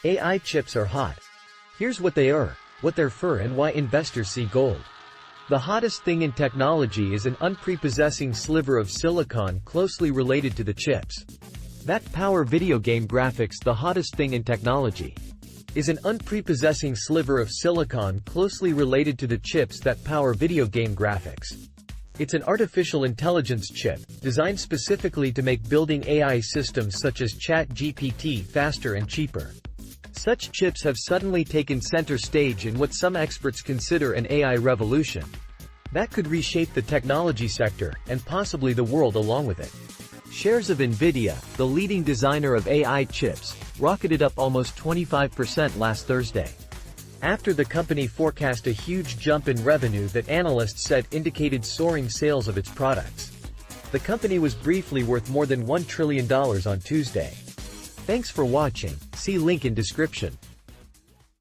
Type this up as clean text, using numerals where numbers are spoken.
AI chips are hot. Here's what they are, what they're for, and why investors see gold. The hottest thing in technology is an unprepossessing sliver of silicon closely related to the chips that power video game graphics. The hottest thing in technology is an unprepossessing sliver of silicon closely related to the chips that power video game graphics. It's an artificial intelligence chip, designed specifically to make building AI systems such as ChatGPT faster and cheaper. Such chips have suddenly taken center stage in what some experts consider an AI revolution that could reshape the technology sector, and possibly the world along with it. Shares of NVIDIA, the leading designer of AI chips, rocketed up almost 25% last Thursday, after the company forecast a huge jump in revenue that analysts said indicated soaring sales of its products. The company was briefly worth more than $1 trillion on Tuesday. Thanks for watching. See link in description.